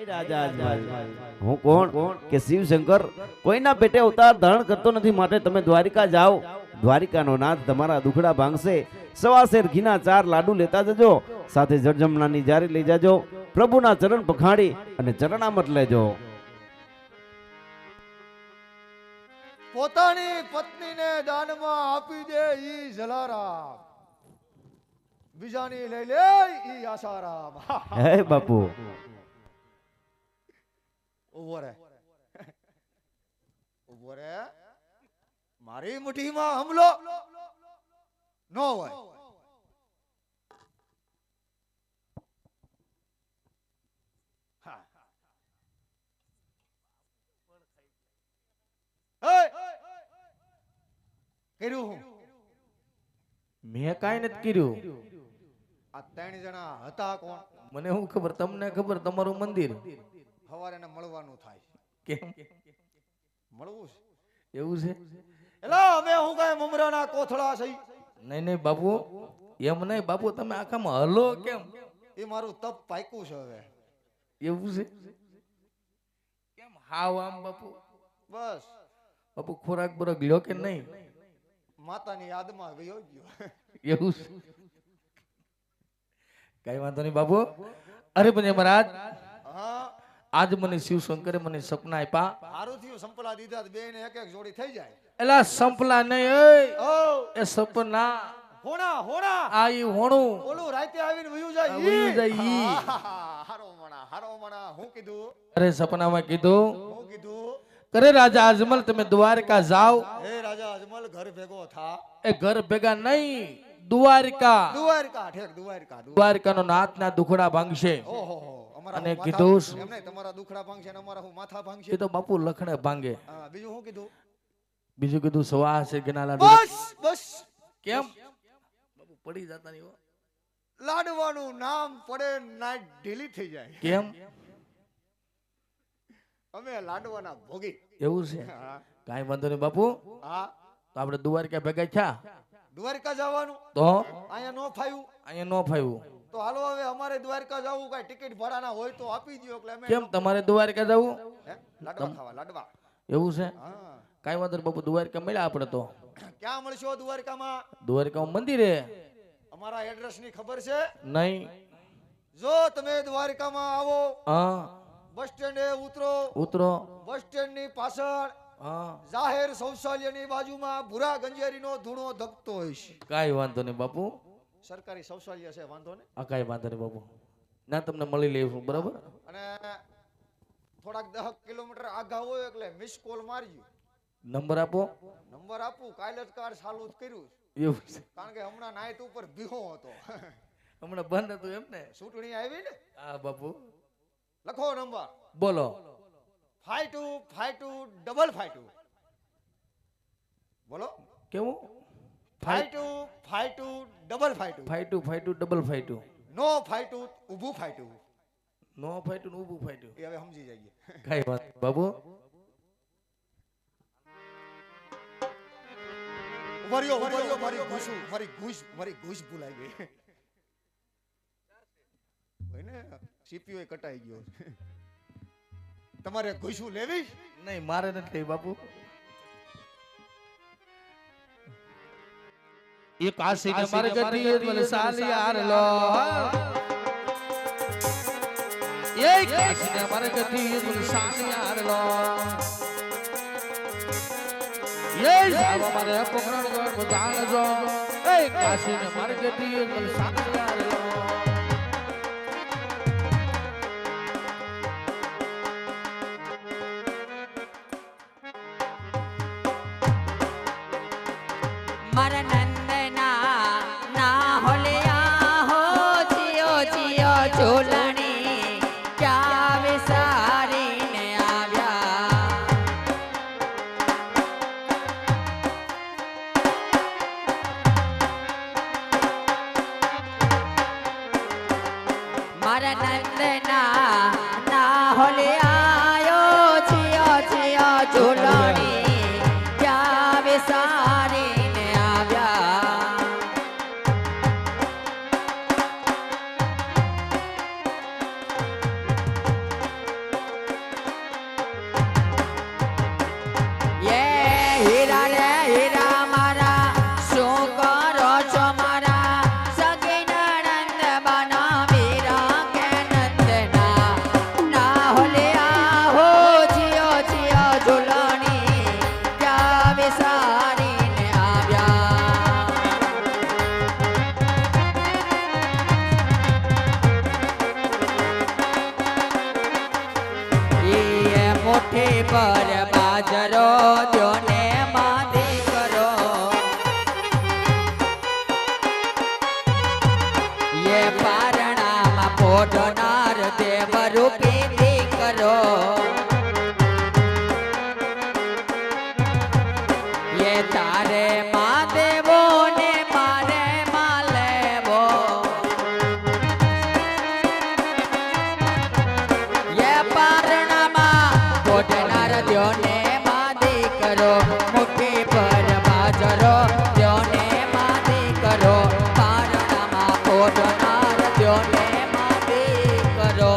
રાજા અજમલ, હું કોણ કે શિવ શંકર કોઈના પેટે અવતાર ધારણ કરતો નથી, માટે તમે દ્વારિકા જાઓ. દ્વારિકાનો નાથ તમારા દુખડા ભાંગશે. સવાશેર ઘીના 4 લાડુ લેતા જજો, સાથે જળજમણાની જારી લઈ જાજો. પ્રભુના ચરણ પખાડી અને ચરણામત લેજો. પોતાની પત્નીને દાનમાં આપી દે ઈ જલારામ, બીજાની લઈ લે ઈ આસારામ. હે બાપુ, ઉભો રે, ઉભો રે. મારી મુઠ્ઠીમાં હમલો નો હોય. કર્યું હું? મેં કાંઈ નથી કર્યું. આ 3 જણા હતા કોણ? મને શું ખબર, તમને ખબર, તમારું મંદિર. સવારે એને મળવાનું થાય. કેમ મળવું છે એવું છે? એલા અમે હું કઈ મમરાના કોથળા છે? નહીં નહીં બાપુ, એમ નહીં બાપુ, તમે આખામાં હલો કેમ? એ મારું તપ પાક્યું છે હવે. એવું છે? કેમ હાવ આમ બાપુ? બસ બાપુ ખોરાક બોરાક લ્યો કે નહીં? માતાની યાદમાં ગયો ગયો. એવું છે? કઈ વાંધો નહીં બાપુ. અરે પણ મહારાજ, હા આજ મને શિવ શંકરે મને સપના આપ્યા. સારું થયું સંપલા દીધા, બે ને એક એક જોડી થઈ જાય. એલા સંપલા નહીં, ઓ એ સપના. હોણા હોણા આ ઈ હોણું ઓલું રાતે આવીને વયું જાય વયું જાય ઈ. હારો મણા હું કીધું? અરે સપનામાં કીધું, હું કીધું? કરે રાજા અજમલ તમે દ્વારકા જાઓ. હે રાજા અજમલ ઘર ભેગો થા. એ ઘર ભેગા નહીં, દ્વારકા. દ્વારકા ઠેક દ્વારકા. દ્વારકાનો નાથના દુખડા ભાંગશે. ઓહો અમારા અને માથા- કીધું એમ નહીં, તમારા દુખડા ભાંગશે અને અમારા હું માથા ભાંગશે. એ તો બાપુ લખણે ભાંગે. હા બીજું હું કીધું? બીજું કીધું સવા છે ગના લાડુ. બસ બસ. કેમ બાપુ પડી જતા નહીં હો. લાડવાનું નામ પડે નાઈટ ઢીલી થઈ જાય. કેમ અમે લાડવાના ભોગી. એવું છે? હા કાંઈ વાંધો નહીં બાપુ, હા તો આપણે દ્વારકા ભેગા થયા દ્વારકા જવાનું તો અહીંયા નો ફાયું અહીંયા ન ફાવ્યું. તો હાલો હવે અમારે દ્વારકા જવું, કઈ ટિકિટ ભાડાના હોય તો આપી દો. એટલે અમે કેમ તમારે દ્વારકા જવું? હે? લાડવા ખાવા લાડવા. એવું છે? હા કાંઈ વાંધો નહીં બાપુ, દ્વારકા મળ્યા આપણે તો. ક્યાં મળશો દ્વારકામાં? દ્વારકા મંદિરે અમારા એડ્રેસ ની ખબર છે? નહીં. જો તમે દ્વારકામાં આવો, હા બસ સ્ટેન્ડે ઉતરો. ઉતરો. બસ સ્ટેન્ડ ની પાછળ હા જાહેર શૌચાલયની બાજુમાં ભૂરા ગંજેરીનો ધૂણો ધકતો હોય છે. કાંઈ વાંધો નહીં બાપુ. સરકારી શૌચાલય છે, વાંધો ને. આ કાંઈ વાંધો નહીં બાપુ, ના તમને મળી લેવું બરાબર. અને થોડાક 10 કિલોમીટર આગા હોય એટલે મિસ કોલ મારજો. નંબર આપો. નંબર આપું, કાલે જ કાર્ડ ચાલુ જ કર્યું છે. એવું છે? કારણ કે હમણાં નાઈટ ઉપર ભીહો હતો. હમણાં બંધ હતું એમ ને? ચૂંટણી આવી ને. હા બાપુ લખો નંબર બોલો. 5252 બોલો. કેવું? 5252 ફાઈટું ફાઈટું ડબલ ફાઈટું. નો ફાઈટું ઊભું ફાઈટું. નો ફાઈટું ઊભું ફાઈટું. એ હવે સમજી જઈએ. કાંઈ વાત નહીં બાપુ. ઉભર્યો મારી ઘૂસ ભૂલાઈ ગઈ. હોય ને સીપીઓ કટાઈ ગયો. તમારે ઘૂસું લેવી? નહીં મારે નથી બાપુ. એ કાશીને મારે ગઢી મને સાલિયાર લો. એ કાશીને મારે ગઢી મને સાલિયાર લો. એ સારો મારે પકડણ ગણ બજાણજો. એ કાશીને મારે ગઢી મને સાલિયાર લો. મારા નંદના ના હોલિયા હો જીઓ જીઓ ઝૂલણી ક્યાં વિસારીને આવ્યા. મારા નંદના ના હોલિયા જીઓ જીઓ ઝૂલણી ક્યાં વિસારીને આવ્યા. મુઠ્ઠી પર બાજરો દ્યો ને માં દીકરો એ પારણામાં પોઢનાર દેવ રૂપી દીકરો એ તારે માં દેવો ને મારે માં લેવો એ પારણામાં પોઢનાર દ્યો ને માં દીકરો મુઠ્ઠી પર બાજરો દ્યો ને માં દીકરો પારણામાં પોઢનાર દ્યો ને માં દીકરો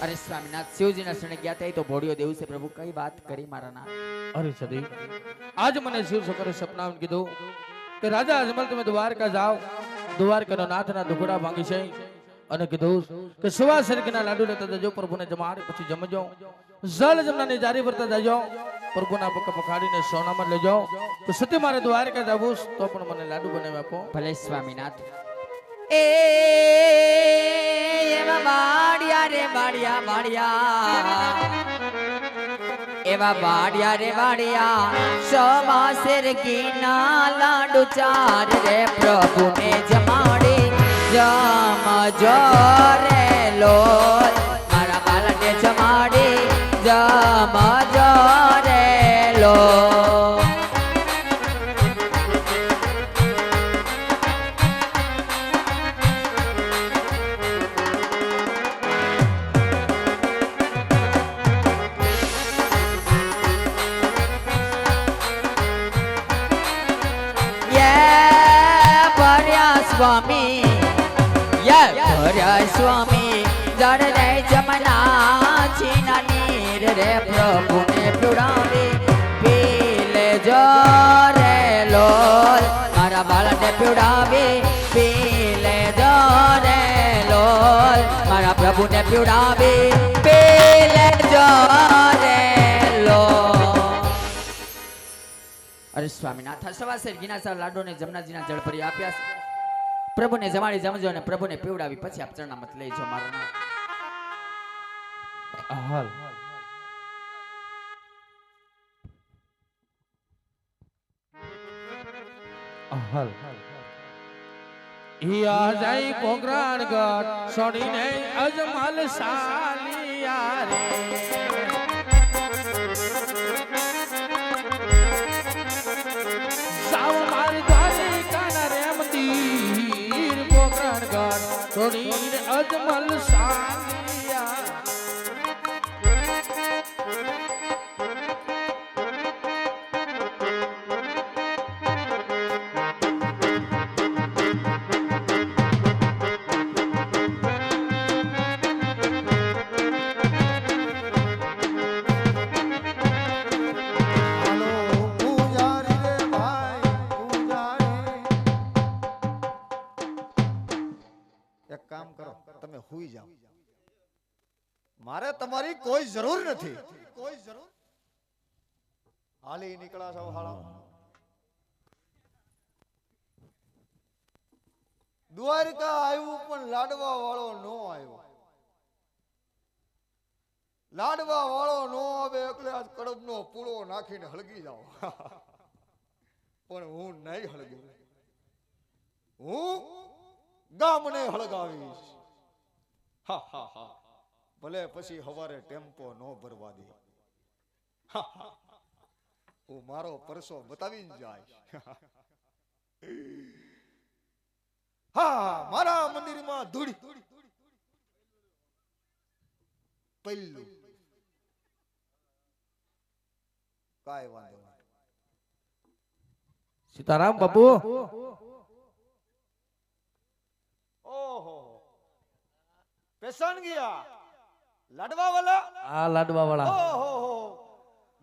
અરે સ્વામીનાથ શિવજીના શરણે ગયા હતા એ તો ભોળિયો દેવ છે પ્રભુ કઈ વાત કરી મારા નાથ અરે સદી આજ મને શિવ શંકરે સપનામાં કીધું કે રાજા અજમલ તમે દ્વારકા જાઓ દ્વારકાનો નાથના દુખડા ભાંગી છે અને કીધું કે સવા શરીરના લાડુ લેતા જજો પ્રભુને જમાડે પછી જમજો જલ જમનાની જારી ભરતા જજો પ્રભુના પગ પખાડીને સોનામાં લેજો તો સતી મારે દ્વારકા જાવું તો પણ મને લાડુ બનાવી આપો ભલે સ્વામીનાથ એ એવા વાડિયા રે વાડિયા વાડિયા એવા વાડિયા રે વાડિયા સવા શેર ઘીના લાડુ ચાર રે પ્રભુને જમાડી જમજો રે લોલ મારા બાળને જમાડી જમજો રે લોલ સ્વામી સ્વામી જળ રે જમના છીના નીર રે પ્રભુને પીવડાવી પી લેજો રે લોલ મારા બાળને પીવડાવી પી લેજો રે લોલ મારા પ્રભુને પીવડાવી પી લેજો રે લોલ અરે સ્વામીનાથ સવાસેર ગીના લાડો ને જમનાજીના જળ ભરી આપ્યા છે પ્રભુને જમાડી જમજો અને પ્રભુને પીવડાવી પછી આપ ચરણામત લઈજો મારો નામ હાલ હાલ યા જાય કોંગરાણ ગઢ સોડીને અજમલ સાલિયા રે સાવ મારી દ્વારિકાના રેમતીર કોંગરાણ ગઢ સોડીને અજમલ સાલિયા હુઈ જાઓ મારે તમારી કોઈ જરૂર નથી કોઈ જરૂર હાલી નીકળા છો હાળા દ્વારકા આવ્યું પણ લાડવા વાળો નો આવ્યો લાડવા વાળો નો આવે એટલે આજ કડબનો પૂળો નાખીને હળગી જાઓ પણ હું નહીં હળગી હું ગામને હળગાવીશ હા હા હા ભલે પછી હવારે ટેમ્પો નો ભરવા દે હું મારો પરસો બતાવીને જાય હા મારા મંદિરમાં ધૂળી પહેલું કાય વાંધો નહીં સીતારામ બાપુ ઓહો પેશન ગયા લાડવા વાળા આ લાડવા વાળા ઓહો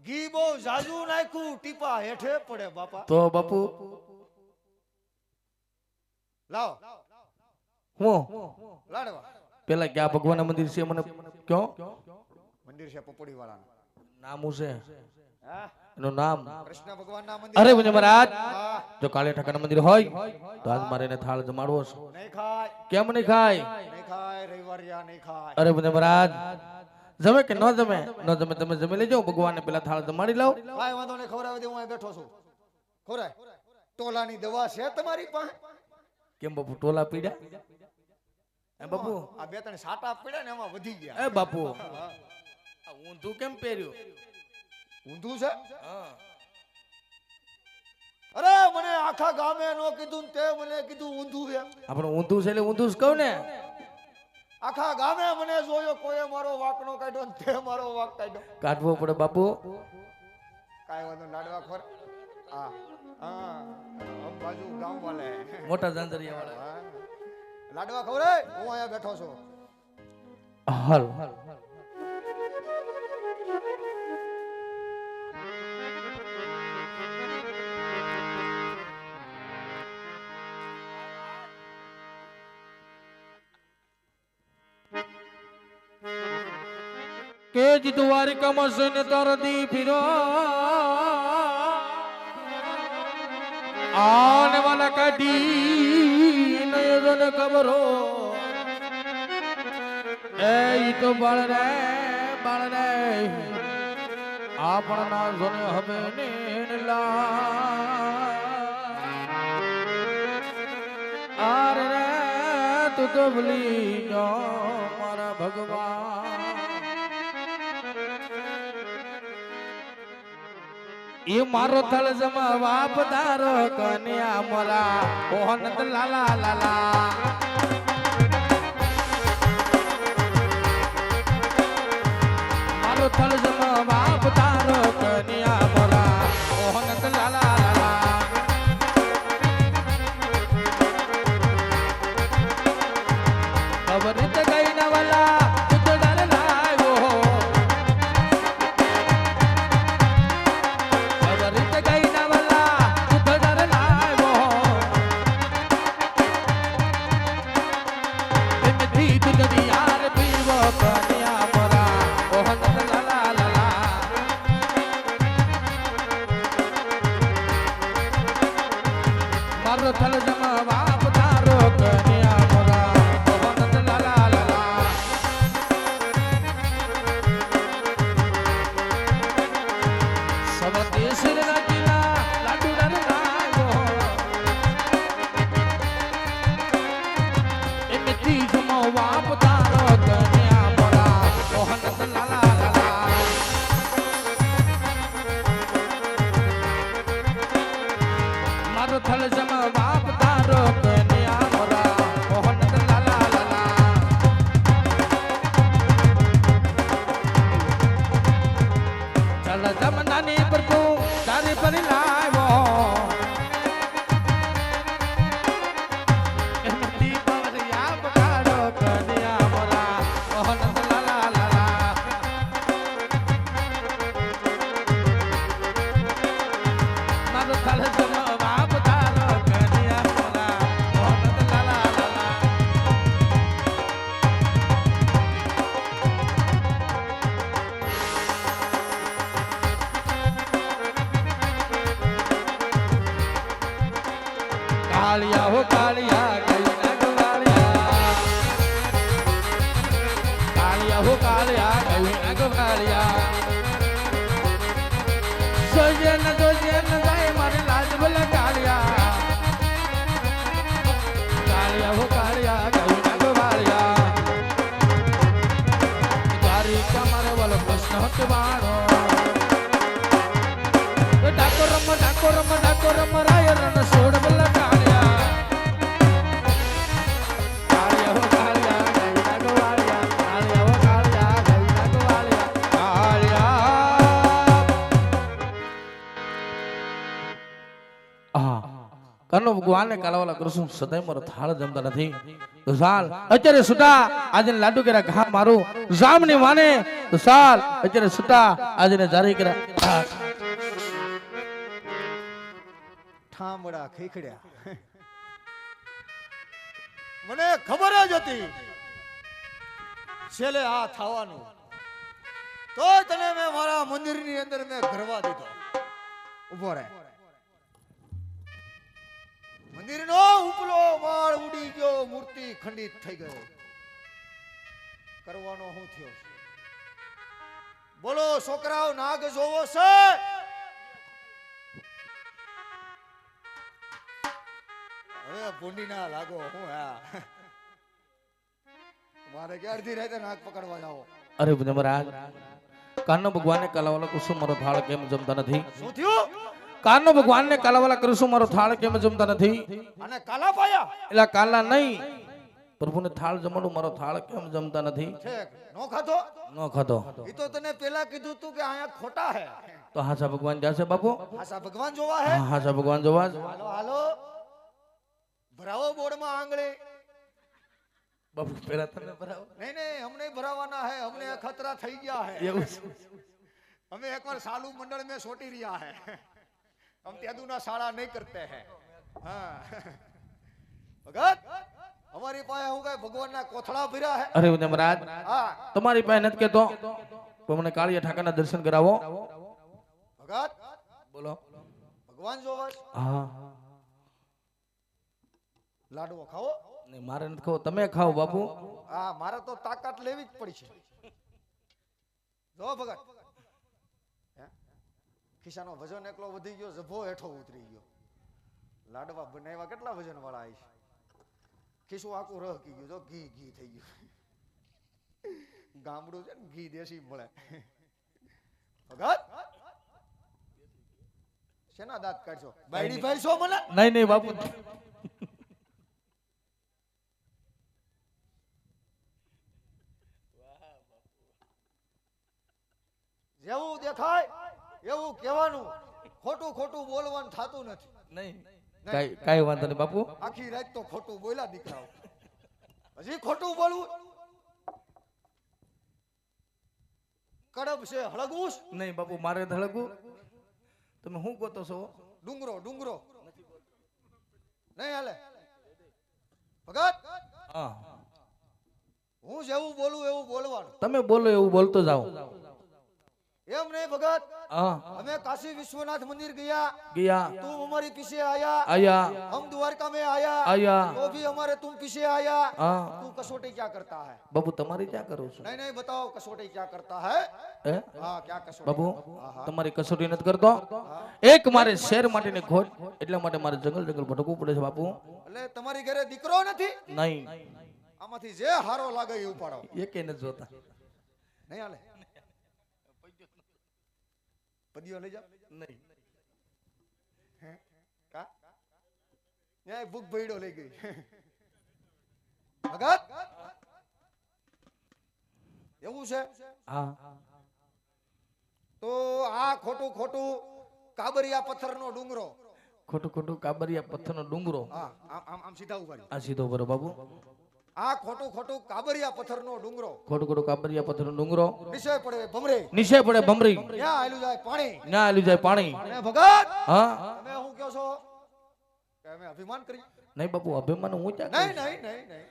ઘી બહુ જાજુ નાખ્યું ટીપા હેઠે પડે બાપા તો બાપુ લાવ હું લાડવા પેલા ક્યાં ભગવાન મંદિર છે મને ક્યો મંદિર છે પપોડી વાળાનું નામ શું છે હા એનું નામ કૃષ્ણ ભગવાનના મંદિર અરે મુજે મહારાજ હા જો કાળિયા ઠાકરના મંદિર હોય તો આજ મારે એને થાળ જમાડવો છે નહીં ખાય કેમ નહીં ખાય નહીં ખાય રવિવારિયા નહીં ખાય અરે મુજે મહારાજ જમે કે ન જમે તમે જમી લેજો ભગવાનને પેલા થાળ જમાડી લાવો કાંઈ વાંધો નહીં, ખવડાવી દે, હું અહીં બેઠો છું. ખવડાય. ટોલાની દવા છે તમારી પાસે? કેમ બાપુ ટોલા પીડ્યા એ બાપુ આ બે ત્રણ સાટા પડ્યા ને એમાં વધી ગયા. એ બાપુ હા. આ ઊંધું કેમ પહેર્યું ઊંધું છે? હા અરે મને આખા ગામે નો કીધું ને તે મને કીધું ઊંધું છે. આપણે ઊંધું છે એટલે ઊંધું જ કહું ને આખા ગામે મને જોયો, કોઈએ મારો વાંક નો કાઢ્યો ને તે મારો વાંક કાઢ્યો. કાઢવો પડે બાપુ કાંઈ વાંધો નહીં, લાડવા ખોર. હા હા, આમ બાજુ ગામ વાલે. મોટા જાંજરિયા વાળા હા. લાડવા ખવડાય, હું અહીંયા બેઠો છું. હાલ કે જી દ્વારિકામાં સૈન્ય તરદી ફિરો આને વાલા કાઢી નયન ખબરો એ ઈ તો બાળ રે આપણા જોને હવે નેલા આરે રે તું તો ભૂલી જો મારા ભગવાન એ મારો થળ જમા બાપ તારો કન્યા મોરા ઓહન લાલા લાલા મારો થળ જમા બાપ તારો કન્યા મોરા ઓહન લાલા લાલા ખબર તો કઈ ના વાલા તું તો ડર લાગ્યો થલ જમા બાપ તારો કન્યા મોરા ઓહન લાલા લાલા સબ દેશ રાજીના લાડુ ડર લાગો એમથી જમો બાપ તારો કન્યા મોરા ઓહન લાલા લાલા મારો થલ જમા બાપ તારો કન્યા મોરા ઓહન લાલા લાલા ચલ જમનાની પર તું તારી પર લાવ્યો એમથી પવરિયા પટાડો કન્યા મોરા ઓહન લાલા લાલા મારો થલ જમા બાપ તારો કન્યા મોરા ઓહન લાલા લાલા કાળિયા હો કાળિયા કઈ ના ગવાળિયા કાળિયા હો કાળિયા કઈ ના ગવાળિયા સોજન જાય મારી લાજ બોલે કાળિયા કાળિયા હો કાળિયા કઈ ના ગવાળિયા દ્વારિકા મારે વાલો કૃષ્ણ હટવાણો ડાકો રમ રાય રણ છોડ બલ્લા કાળિયા કાળિયા હો કાળિયા ગઈ ના ગવાળિયા કાળિયા હો કાળિયા ગઈ ના ગવાળિયા કાળિયા કનો ભગવાનને કાળવાલા કૃષ્ણ સદાય મારો થાળ જમતા નથી તો સાલ અત્યારે સુટા આજે લાડુ કર્યા ઘા મારું જામની માને તો સાલ અત્યારે સુટા આજે જારી કર્યા ઠામડા ખીખડ્યા. મને ખબર જ હતી છેલ્લે આ થવાનું, તો તને મેં મારા મંદિરની અંદર મેં ઘરવા દીધો. ઉભો રહે. મંદિરનો ઉપલો માળ ઉડી ગયો, મૂર્તિ ખંડિત થઈ ગયો. કરવાનો શું થયો? બોલો છોકરાઓ નાગ જોવો છે? હવે ભૂંડી ના લાગો હું હા મારે કે અડધી રાતે નાગ પકડવા જાઓ. અરે જમરાજ, કાનો ભગવાનને કાલાવાલા કુસુમ મારો થાળ કેમ જમતા નથી? શું થયું? કાનો ભગવાનને કાલાવાલા કુસુમ મારો થાળ કેમ જમતા નથી? અને કાલા પાયા એટલે કાલા નહીં, પ્રભુને થાળ જમાડું, મારો થાળ કેમ જમતા નથી? ઠેક નો ખાધો? ન ખાધો ઈ તો તને પેલા કીધું તું કે આયા ખોટા હે. તો હાચા ભગવાન જશે બાપુ? આશા ભગવાન જોવા હે. હા, હાચા ભગવાન જોવા જ. હાલો હાલો ભરાવો બોર્ડમાં આંગળી. બાપુ પેલા તમે ભરાવો. નહીં નહીં हमने ભરાવાના હે, हमने ખતરા થઈ ગયા હે. એવું છે? અમે એકવાર સાલુ મંડળ में सोटी रिया है, हम त्यादुना साड़ा नहीं करते हैं. हाँ भगत हमारी पाए હું કઈ ભગવાનના કોથળા ભર્યા હે. અરે જમરાજ, હા તમારી પાસે નથી કેતો તો મને કાળિયા ઠાકરના દર્શન કરાવો. ભગત બોલો. ભગવાન જોવા છે? હા. લાડવો ખાઓ? નહીં, મારે નથી ખાવો, તમે ખાઓ બાપુ. હા મારે તો તાકાત લેવી જ પડી છે. જો ભગત હે? ખિસ્સાનો વજન એકલો વધી ગયો, જભો હેઠો ઉતરી ગયો. લાડવા બનાવ્યા કેટલા વજન વાળા છે. ખિસ્સું આખું રહકી ગયું, જો ઘી ઘી થઈ ગયું. ગામડું છે ને ઘી દેશી મળે. ભગત શેના દાંત કાઢશો? બાયડી ભાઈ છો મને? નહીં નહીં બાપુ. જેવું દેખાય એવું કહેવાનું, ખોટું ખોટું બોલવાનું થતું નથી. નહીં, કાઈ વાંધો નહીં બાપુ. આખી રાત તો ખોટું બોલ્યા દીકરાઓ, હજી ખોટું બોલવું? કડબ છે હળગવું? નહીં બાપુ, મારે ધડકવું. તમે શું ગોતો છો? ડુંગરો ડુંગરો નહીં હાલે. ભગત હા, હું જેવું બોલું એવું બોલવાનું. તમે બોલો એવું બોલતો જાઓ. એમ નહીં ભગત, હા. અમે કાશી વિશ્વનાથ મંदिर ગયા, ગયા, तुम हमारी पीछे आया, આયા, हम द्वारका में आया, આયા. तो भी हमारे तुम पीछे आया. હા. तू कसौटी क्या करता है? બાપુ તમારી ક્યાં કરું છું? नहीं नहीं बताओ कसौटी क्या करता है? હે हाँ क्या कसौटी? બાપુ, हाँ, हाँ. તમારી કસોટી નથી કરતો. એક મારે શેર માટેની ખોટ, એટલા માટે મારે જંગલ જંગલ ભટકવું પડે છે બાપુ. એટલે તમારી ઘરે દીકરો નથી? નહીં, આમાંથી જે હારો લાગે એ ઉપાડો. એકે નથી જોતા. નહીં હાલે. પદીઓ લઈ જાવ. નહીં. હે? કા ન્યાય ભૂખ ભઈડો લઈ ગઈ. ભગત એવું છે? હા. તો આ ખોટું ખોટું કાબરિયા પથ્થરનો ડુંગરો. ખોટું ખોટું કાબરિયા પથ્થરનો ડુંગરો. હા આમ આમ આમ સીધા ઉભા રહ્યો. આ સીધો બરો બાબુ. આ ખોટું ખોટું કાબરિયા પથ્થરનો ડુંગરો. ખોટું ખોટું કાબરિયા પથ્થરનો ડુંગરો. નિશ્ચય પડે ભમરે. નીચે પડે ભમરી. ત્યાં આયલું જાય પાણી. ના આલી જાય પાણી. અને ભગત હા. તમે શું કહો છો કે અમે અભિમાન કરી? નહીં બાપુ, અભિમાન હું ક્યાં નહીં કરું? નહીં નહીં નહીં.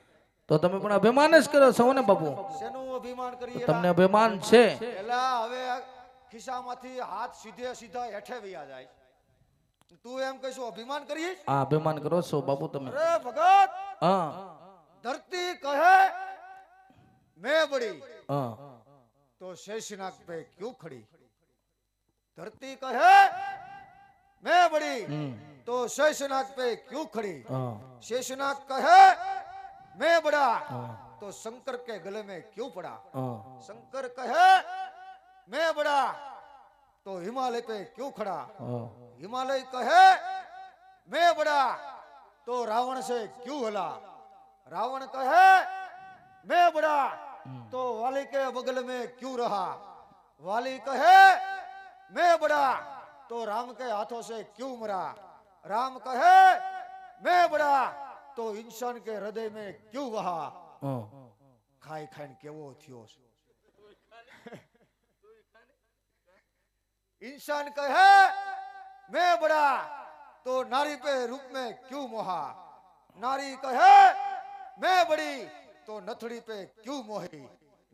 તો તમે પણ અભિમાન જ કરો છો ને બાપુ. શેનું અભિમાન કરીએ? તમને અભિમાન છે. એલા હવે ખિસ્સામાંથી હાથ સીધે સીધા હેઠે વયા જાય. તું એમ કહીશું અભિમાન કરીશ? આ અભિમાન કરો છો બાપુ તમે. અરે ભગત હા. धरती कहे मैं बड़ी હા. तो शेषनाग पे क्यों खड़ी? धरती कहे मैं बड़ी હમ. तो शेषनाग पे क्यों खड़ी? હા. शेषनाग कहे मैं बड़ा હા. तो शंकर के गले में क्यों पड़ा? હા. शंकर कहे मैं बड़ा तो हिमालय पे क्यों खड़ा? હા. हिमालय कहे मैं बड़ा तो रावण से क्यों हला? रावण कहे मैं बड़ा तो वाली के बगल में क्यों रहा? वाली कहे मैं बड़ा तो राम के हाथों से क्यों मरा? राम कहे मैं बड़ा तो इंसान के हृदय में क्यों बहा? હા. खाई खाई केवो थियो छे? इंसान कहे मैं बड़ा तो नारी पे रूप में क्यों मोहा? नारी कहे मैं बड़ी तो नथड़ी पे क्यों मोही?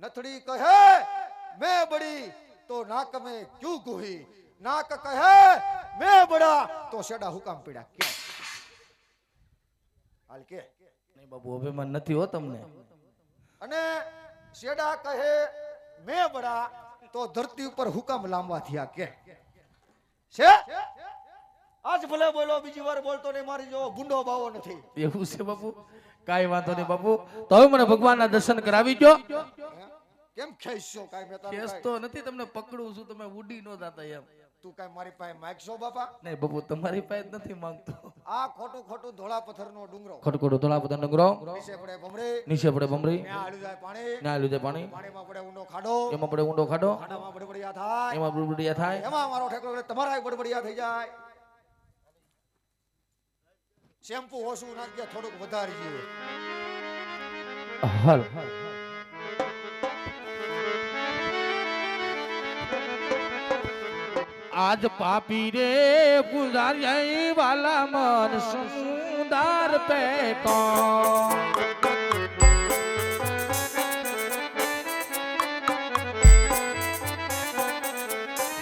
नथड़ी कहे मैं बड़ी तो नाक में क्यों गुही? नाक कहे मैं बड़ा तो शेडा हुकाम पीड़ा क्यों? हाल के નહીં બાપુ, અભિમાન નથી હો તમને. અને શેડા કહે मैं बड़ा તો ધરતી ઉપર હુકમ લાંબા થયા કે છે આજ ભલે બોલો બીજી વાર બોલતો નહીં મારી જો ગુંડો બાવો નથી એવું છે બાપુ કાઈ વાંધો નહીં બાપુ તો હવે મને ભગવાનના દર્શન કરાવી દો કેમ ખેંચશો કાઈ મેં તારું કેસ કાંઈ- તો નથી તમને પકડું છું તમે ઉડી ન જાતા એમ તું કાઈ મારી પાસે માગશો બાપા નહીં બાપુ તમારી પાસે જ નથી માંગતો આ ખોટું ખોટું ધોળા પથ્થરનો ડુંગરો ખડકોડો ધોળા પતંગ ડુંગરો નીચે પડે ભમરે નીચે પડે બમરી ત્યાં આડું જાય પાણી ના લીધે પાણી પાણીમાં પડે ઊંડો ખાડો એમાં પડે ઊંડો ખાડો ખાડામાં બડબડિયા થાય એમાં બુડબુડિયા થાય એમાં મારો ઠેકડો એટલે તમારા બડબડિયા થઈ જાય શેમ્પુ ઓછું નાખજે થોડુંક વધારી જોઈએ હાલ આજ પાપી રે ગુજારી વાલા મન સુંદર પે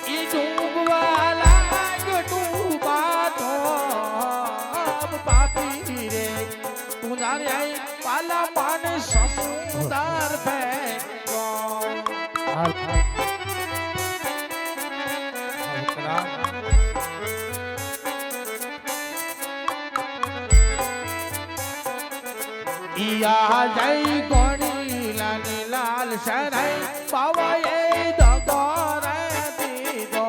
ઈ ડૂબવાલા ડૂબા તો પાપી રે ગુજારી વાલા મન સુંદર પે ઈયા જય ગોણી લાની લાલ શરાઈ પાવાએ દગોરે દીધો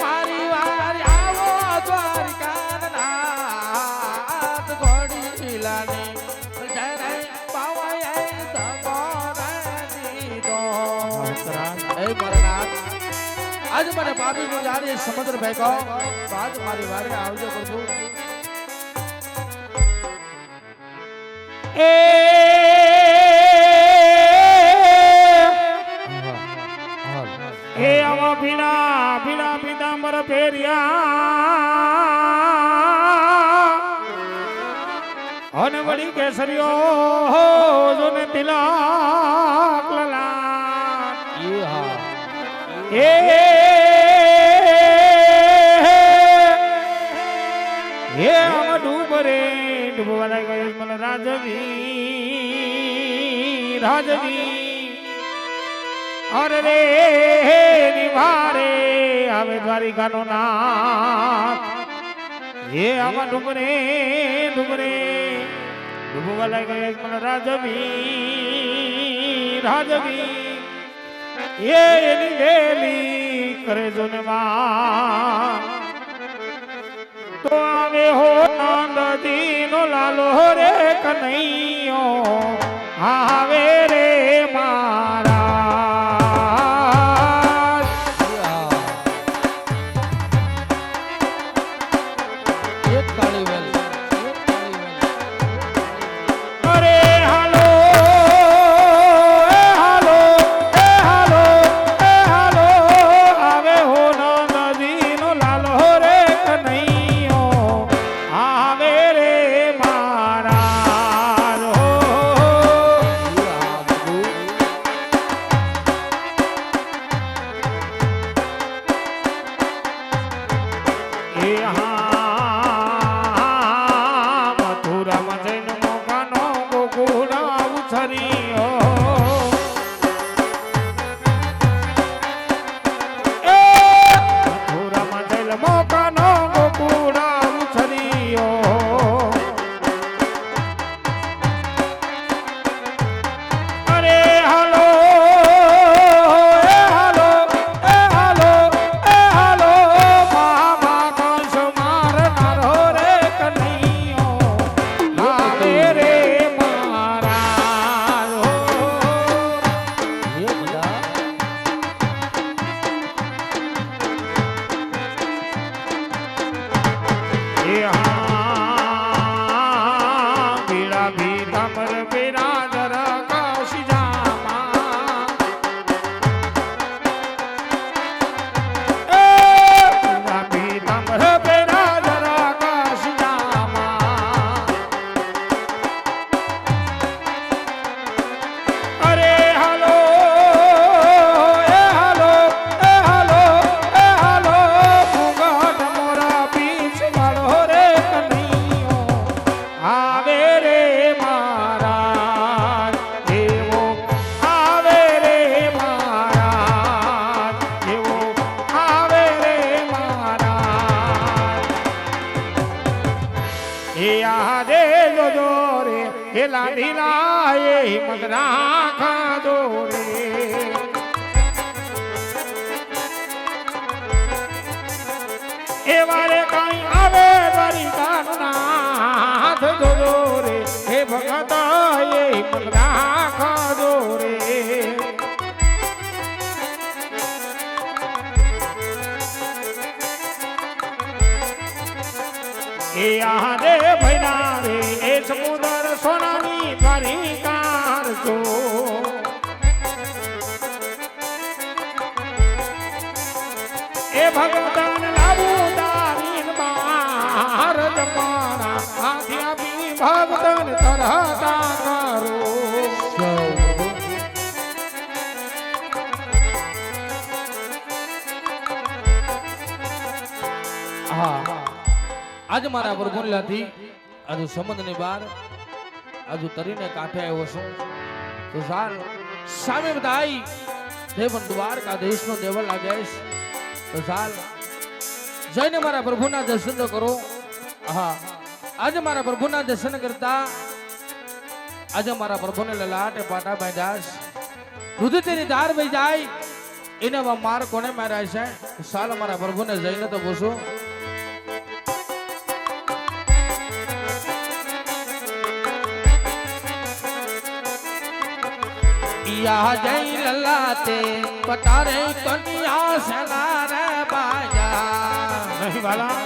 મારી વાર આવો દ્વારકાનાથ ગોણી લાની શરાઈ પાવાએ દગોરે દીધો એ પરનાથ આજ મને પાપી ગુજારી સમુદ્ર ભેગો આજ મારી વારે આવજો પ્રભુ એ આવા ભીના ભીના પીતાંબર ફેરિયા અને વળી કેસરીઓ જોને તિલક લલાટ એ આમ ડૂબરે ડૂબવાલા ગયો મને રાજવી અરે રે નિવારે આવે દ્વારિકાનો નાથ એ આમ ડૂબરે ડૂબવાલા ગયો મને રાજવી એની વેલી કરે જો ને માં તો આવે હો નંદજી નો લાલો રે કનૈયો આવે રે મારા એક કાળી વેલ અરે હાલો આવે હો નંદજી નો લાલો રે કનૈયો આવે રે મારા એ આજે જોજો રે એ લાડીલા એ હિંમત રાખજો રે એ વારે કઈ આવે દ્વારિકાનો નાથ જોજો રે હે ભગત એ હિંમત રાખજો રે એ આદે ભૈના રે એ સમુદ્ર સોનાની દ્વારિકાર છો એ ભગવાન લાબુ તારીન બાર જમાના આથી આપી ભગતન તરહતા કરો હા આજ મારા પ્રભુલાથી આજુ સમુદ્રની બાર આજુ તરીને કાંઠે આવ્યો છું તો સાલ સામે બધાઈ દેવન દ્વારકા દેશનો દેવલ લાગેશ તો સાલ જઈને મારા પ્રભુના દર્શન તો કરો હા આજે મારા પ્રભુના દર્શન કરતા આજે મારા પ્રભુને લલાટે પાટા બાંધાશ રુધિરની ધાર વહી જાય એને માર કોને માર્યા છે સાલ મારા પ્રભુને જઈને તો પૂછો યા જય લલાતે પટારે કન્યા સલા રે બાજા નહીં વાલા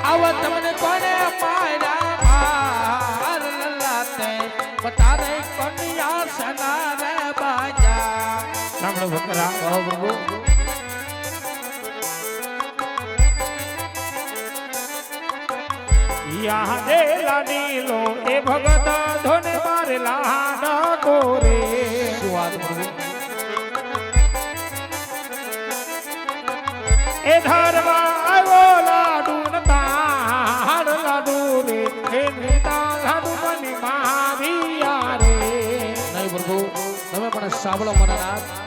આવ તમને કોને માર્યા માર લલાતે પટારે કન્યા સલા રે બાજા સાંભળો ભક્તરા કહો પ્રભુ યા દે લાડીલો એ ભગત ધોને મારે લાડ કોરે શું વાત પ્રભુ એ ધરવા આવ્યો લાડુ નતાડ લાડુ રે એ નેતા લાડુ બની મારિયા રે નહીં પ્રભુ તમે પણ સાંભળો મારા નાથ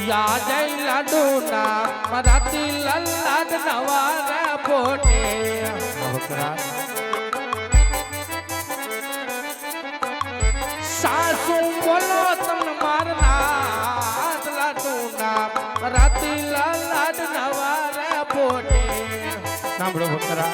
યા જય લાડુ ના મરાતી લલ્લાદ નવા પોટે સાસુ બોલો તમને મારના લાડુ ના મરાતી લલ્લાદ નવા પોટે સાંભળો ભક્તરા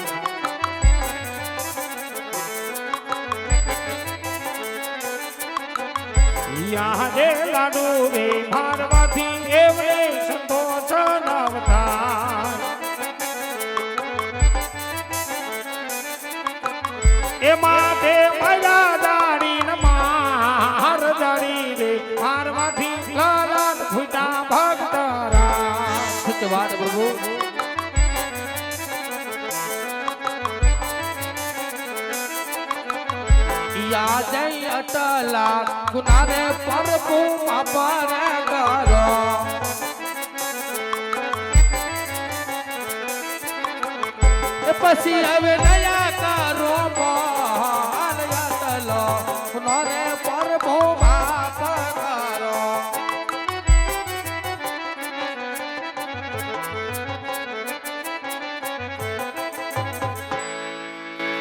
યા દે લાડુ રે ભારવાથી એવડે સંતોષ નવતા એ માટે મજા દાડી ન માર દાડી રે ભારવાથી લાલાન ફૂટા ભક્તરા સત્ય વાત પ્રભુ યા જય અટલા ગુનારે પ્રભુ માપર કરો એ પછી હવે નયા કરો મોહન અટલો ગુનારે પ્રભુ માપ કરો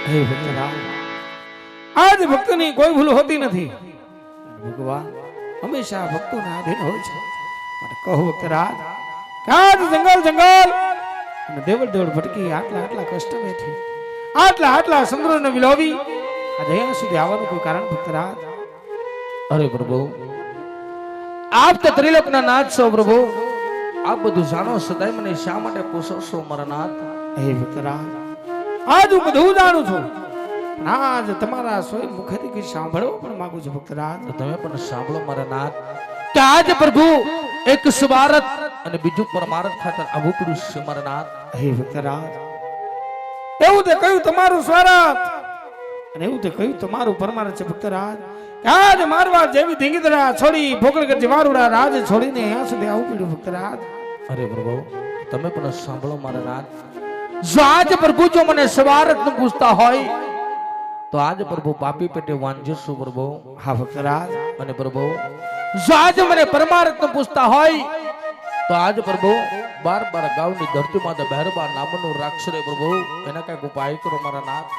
હે ભક્તરા આજ ભક્તની કોઈ ભૂલ હોતી નથી ભગવાન હંમેશા ભક્તોના આધીન હોય છે માટે કહો ભક્તરાજ કે આજ જંગલ અને દેવળ ભટકી આટલા કષ્ટ બેઠી આટલા સંગ્રહને વિલોવી આજે અહીંયા સુધી આવવાનું કોઈ કારણ ભક્તરાજ અરે પ્રભુ આપ તો ત્રિલોકના નાથ છો પ્રભુ આપ બધું જાણો સદાય મને શા માટે પૂછો છો મારા નાથ હે ભક્તરાજ આજ હું બધું જાણું છું આજ તમારા સ્વયં મુખેથી કઈ સાંભળવો પણ માંગુ છું ભક્તરાજ તો તમે પણ સાંભળો મારા નાથ કે આજ પ્રભુ એક સ્વાર્થ અને બીજું પરમાર્થ ખાતર આવું પુરુષ છે મારા નાથ હે ભક્તરાજ એવું તે કહ્યું તમારું સ્વાર્થ અને એવું તે કહ્યું તમારું પરમાર્થ છે ભક્તરાજ આજ મારવા જેવી ધીંગીદરા છોડી ભોગલગર જવારુડા રાજ છોડીને અહીંયા સુધી આવું પડ્યું ભક્તરાજ અરે પ્રભુ તમે પણ સાંભળો મારા નાથ જો આજ પ્રભુ જો મને સ્વાર્થ ન પૂછતા હોય તો આજ પ્રભુ પાપી પેટે વાંજ્યો છું પ્રભુ હા ભક્તરાજ અને પ્રભુ જો આજે મને પરમાર્થ પૂછતા હોય તો આજ પ્રભુ 12 ગામની ધરતીમાં તો બહેરબા નામનું રાક્ષસ રે પ્રભુ એના કઈક ઉપાય કરો મારા નાથ.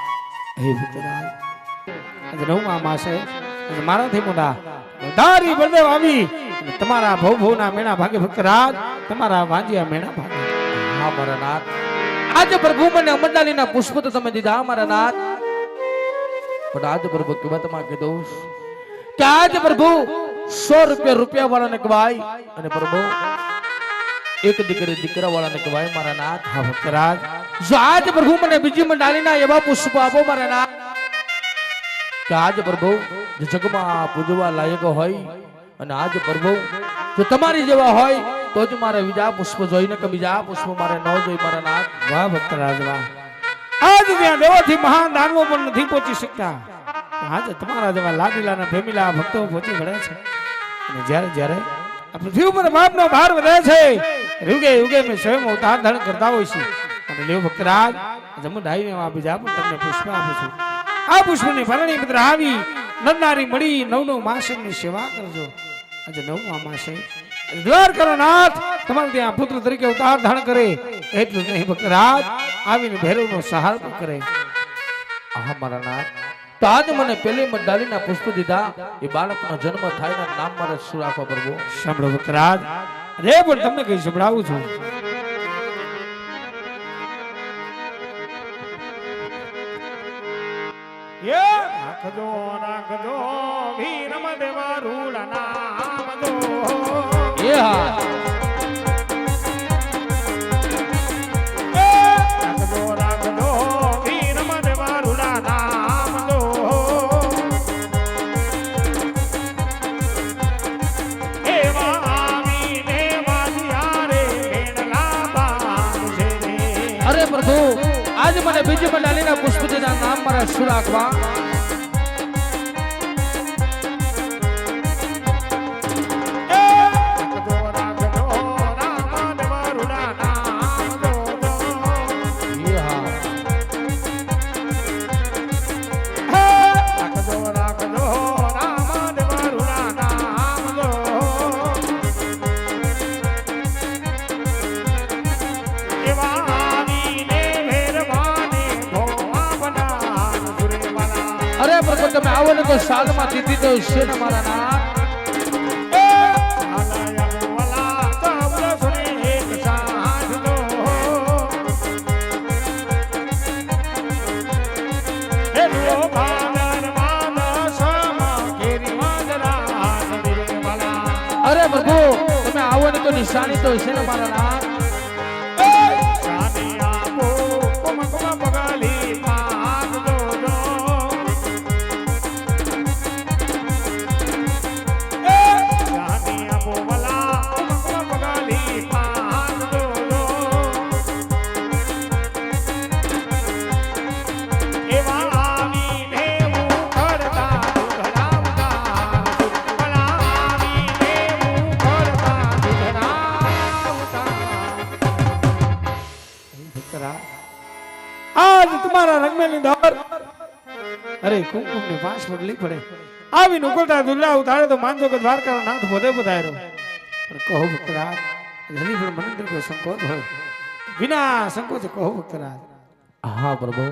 હે ભક્તરાજ આજે નવમા માસે આજે મારાથી મોટા દારી બળદેવ આવી અને તમારા ભવના મેણા ભાગે ભક્તરાજ તમારા વાંજિયા મેણા ભાગે. હા મારા નાથ, આજે પ્રભુ મને અમરડાલીના પુષ્પ તો તમે દીધા મારા નાથ, પણ આજે પ્રભુ કહેવતમાં કીધું કે આજે પ્રભુ 100 રૂપિયા વાળાને કહેવાય અને પ્રભુ એક દીકરા વાળાને કહેવાય મારા નાથ. હા ભક્તરાજ જો આજ પ્રભુ મને બીજી મંડાલીના એવા પુષ્પ આપો મારા નાથ કે આજ પ્રભુ જે જગમાં પૂજવા લાયક હોય અને આજ પ્રભુ જો તમારી જેવા હોય તો જ મારે બીજા પુષ્પ જોઈને કે બીજા પુષ્પ મારે ન જોઈ મારા નાથ. વાહ ભક્તરાજ વાહ. આજ ત્યાં દેવાથી મહાન દાનવો પણ નથી પહોંચી શકતા, આજે તમારા જેવા લાડીલાના ફેમિલા ભક્તો પહોંચી વળે છે. અને જ્યારે જ્યારે આ પૃથ્વી ઉપર બાપનો ભાર વધે છે યુગે યુગે મેં સ્વયં અવતાર ધારણ કરતા હોય છે. અને લેવ ભક્તરાજ જમુદાયને આ બીજા પણ તમને પુષ્પ આપું છું. આ પુષ્પની ફરણી મિત્ર આવી નરનારી મળી 9 માસની સેવા કરજો. આજે 9મા માસે દ્વારકાનો નાથ તમારે ત્યાં પુત્ર તરીકે અવતાર ધારણ કરે એટલું નહીં ભક્તરાજ આવીને ભૈરવનો સહાર પણ કરે. હા મારા નાથ, તો આજ મને પેલી મંડાલીના પુષ્પ દીધા એ બાળકનો જન્મ થાય ને નામ મારે શું રાખવા પ્રભુ? સાંભળો ભક્તરાજ રે પણ તમને કઈ સંભળાવું છું. રાખજો રાખજો વીરમ દેવા રૂડ નામ દો. એ હા રાખજો રાખજો વીરમ દેવા રૂડ નામ દો. એવા આવીને વાજિયારે વેણલા બાંધશે રે. અરે પ્રભુ આજ મને બીજી મંડાલીના પુષ્પ દીધા નામ મારે શું રાખવા? અરે પ્રભુ તમે આવો ને તો સાલમાં દીધી તો છે ને મારા નાથ. અરે પ્રભુ તમે આવો ને તો નિશાની તો છે ને મારા નાથ. આજ તમારા રંગમેલની દોર અરે કુમકુમ ની પાંચ પગલી પડે આવીને ઉકળતા દુલ્લા ઉતારે તો માનજો કે દ્વારકાનો નાથ બધે બધાયરો. પણ કહો ભક્તરાજ જલ્દી પણ મનિન્દ્ર કોઈ સંકોચ હોય વિના સંકોચે કહો ભક્તરાજ. હા પ્રભુ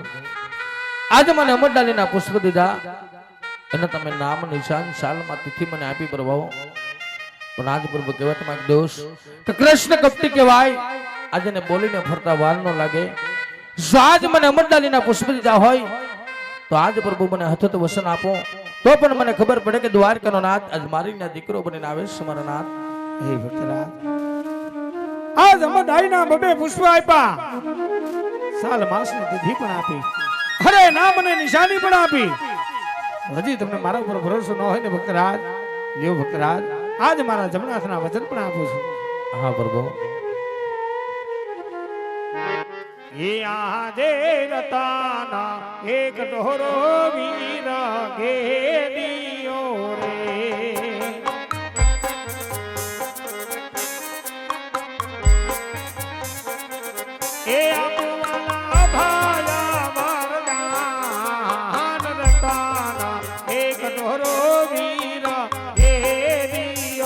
આજે મને અમરડાલીના પુષ્પ દીધા એને તમે નામ નિશાન સાલમાં તિથિ મને આપી પ્રભુ, પણ આજ પ્રભુ કહેવતમાં દોષ કે કૃષ્ણ કપટી કહેવાય આજે ને બોલીને ફરતા વાર ન લાગે. જો આજ મને અમરડાલીના પુષ્પ દીધા હોય તો આજ પ્રભુ મને હથોત વસન આપો તો પણ મને ખબર પડે કે દ્વારકાનો નાથ આજ મારીને દીકરો બનીને આવે છે મારા નાથ. હે ભક્તરાજ આજ અમર ડાઈના બબે પુષ્પ આપ્યા, સાલ માસની તિથિ પણ આપી, અરે નામ અને નિશાની પણ આપી. હજી તમને મારા ઉપર ભરોસો ન હોય ને ભક્તરાજ લ્યો ભક્તરાજ આજ મારા જમનાથના વચન પણ આપું છું. હા પ્રભુ. એ આજે રતાના એક ડોરો વીર ગેડીયો રે. એ આપવાલા ભાયા વરદાન રતાના એક ડોરો વીર ગેડીયો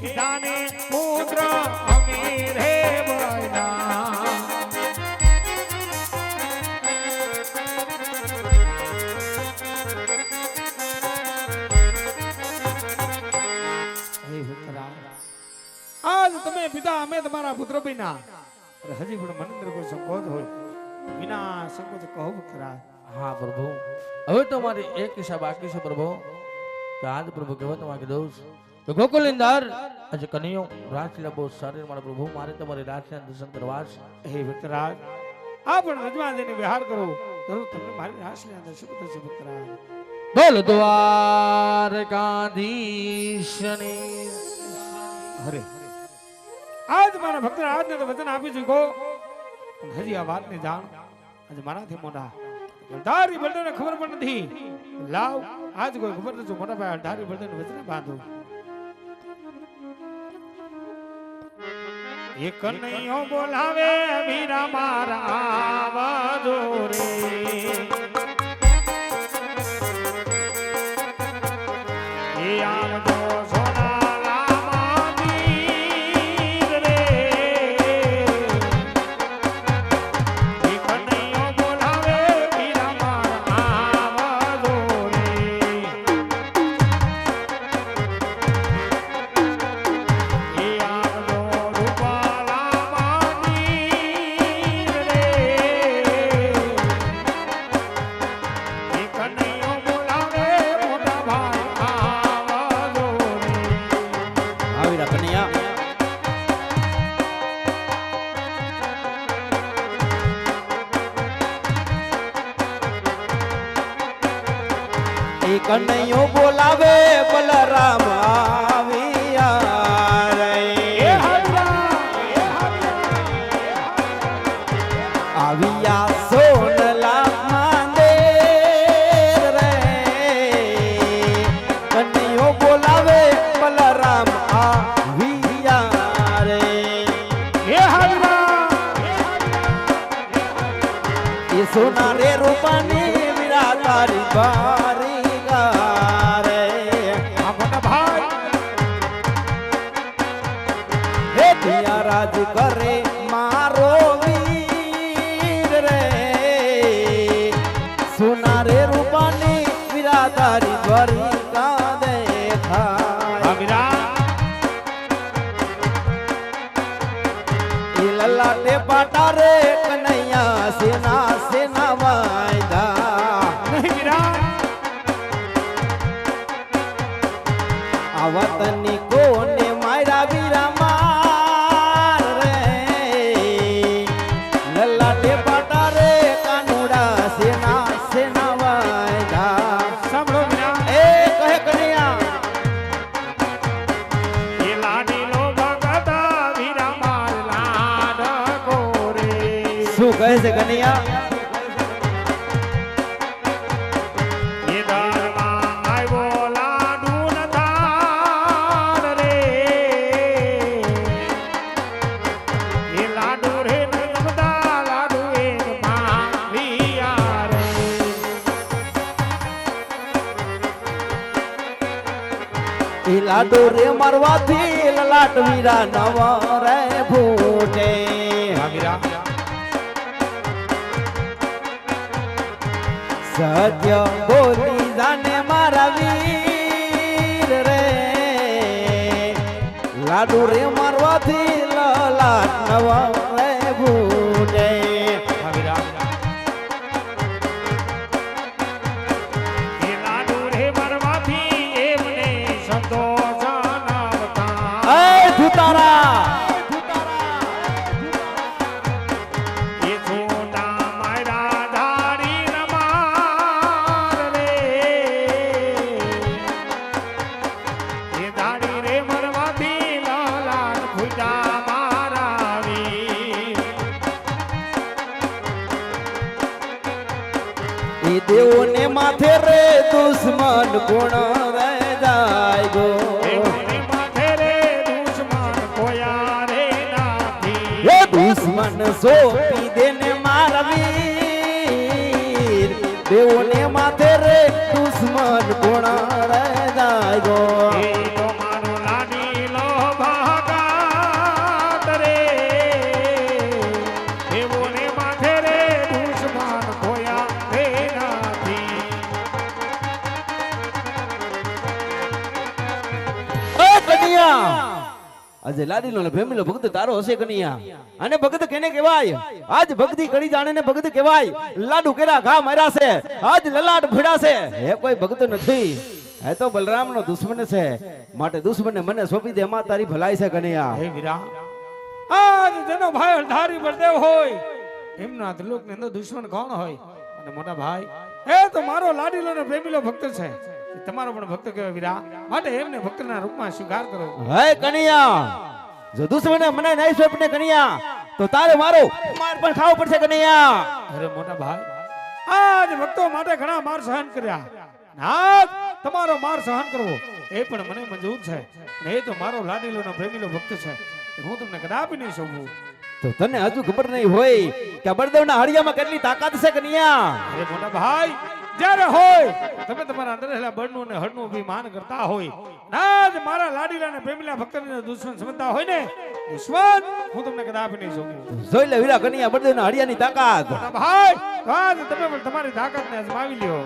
પિતાને પુત્ર અમે રે બના આજ તમે પિતા અમે તમારા પુત્ર બન્યા હજી પણ મને અંદર કોઈ સંકોચ હોય વિના સંકોચ કહો ખરા. હા પ્રભુ, હવે તો મારી એક ઈચ્છા બાકી છે પ્રભુ, કે આજ પ્રભુ કહેવત માંગી દઉં તો ગોકુલની અંદર આજે કનૈયો રાસલીલા બહુ સારી મારા પ્રભુ, મારે તમારી રાસલીલા દર્શન કરવા છે. હે ભક્તરાજ આ પણ રજમાં જઈને વિહાર કરો તો તમને મારી રાસલીલા દર્શન થશે ભક્તરાજ. બોલ દ્વારકાધીશની હરે આજ મારા ભક્ત આજને તો વચન આપી ચૂકો પણ હજી આ વાતને જાણ આજે મારાથી મોટા અઢારી બળદોને ખબર પણ નથી. લાવ આજ કોઈ ખબર નથી મોટા ભાઈ અઢારી બળદોને વચન બાંધો. એક કનૈયો બોલાવે મીરા મારા આવજો રે એ આવજો કનૈયો બોલાવે બલરામ આવ્યા રે આવ્યા સોનલા માંદેર રે કનૈયો બોલાવે બલરામ આવ્યા રે એ સોના રે રૂપાની વીરા તારી બારી રાજ કરે મારો વીર રે સોના રે રૂપાની વીરા તારી દ્વારિકા દેખાય એ લલાટે પાટા રે કનૈયા સેના સેના વાયદા આ વતની કોને માયરા વીરા શું કહે છે કનૈયા? લાડો રે મારવાથી લલાટ વીરા નવા રે ફૂટે સત્ય બોલી જાને મારા વીર રે લાડુ રે મારવાથી લલાટ નવા રે ફૂટે દેવોને માથે રે દુશ્મન કોણ રે જાય ગો માથે રે દુશ્મન કોયા રે નાથી એ દુશ્મન સોપી દેને મારા વીર દેવોને માથે રે દુશ્મન કોણ રે જાય ગો એ તો મારો લાડી લો આજે લાડીલો ને ભેમીલો ભક્ત તારો હશે કનૈયા. અને ભક્ત કેને કહેવાય? આજ ભક્તિ કરી જાણે ને ભક્ત કહેવાય. લાડુ કેરા ઘા માર્યા છે, આજ લલાટ ભીડા છે. હે કોઈ ભક્ત નથી, હે તો બલરામ નો દુશ્મન છે. માટે દુશ્મને મને સોંપી દે, એમાં તારી ભલાઈ છે કનૈયા. હે વીરા, આજ જેનો ભાઈ અણધારી બળદેવ હોય એમના ત્રિલોક ની અંદર દુશ્મન કોણ હોય? અને મોટા ભાઈ એ તો મારો લાડીલો ને પ્રેમીલો ભક્ત છે, એ તમારો પણ ભક્ત કહેવાય વીરા. માટે એમને ભક્તના રૂપમાં સ્વીકાર કરો. હે કનૈયા, જો દુશ્મને મને નહીં સોંપને કનૈયા, તો તારે મારો માર પણ ખાવો પડશે કનૈયા. અરે મોટા ભાઈ, આજ ભક્તો માટે ઘણા માર સહન કર્યા, આજ તમારો માર સહન કરવો એ પણ મને મંજૂર છે. ને એ તો મારો લાડીલો ને પ્રેમીલો ભક્ત છે, હું તમને કદાપી નહીં સોંપું. તો તને હજુ ખબર નહીં હોય કે આ બળદેવના હળિયામાં કેટલી તાકાત છે કનૈયા. અરે મોટા ભાઈ, જ્યારે હોય તમે તમારા અંદર રહેલા બળનું ને હળનું અભિમાન કરતા હોય, આજ મારા લાડીલા ને પ્રેમીલા ભક્તને દુશ્મન સમજતા હોય ને દુશ્મન, હું તમને કદાપી નહીં સોંપું. જોઈ લે વીરા કનૈયા બળદેવના હળિયાની તાકાત. મોટા ભાઈ, તો આજ તમે પણ તમારી તાકાતને અજમાવી લ્યો.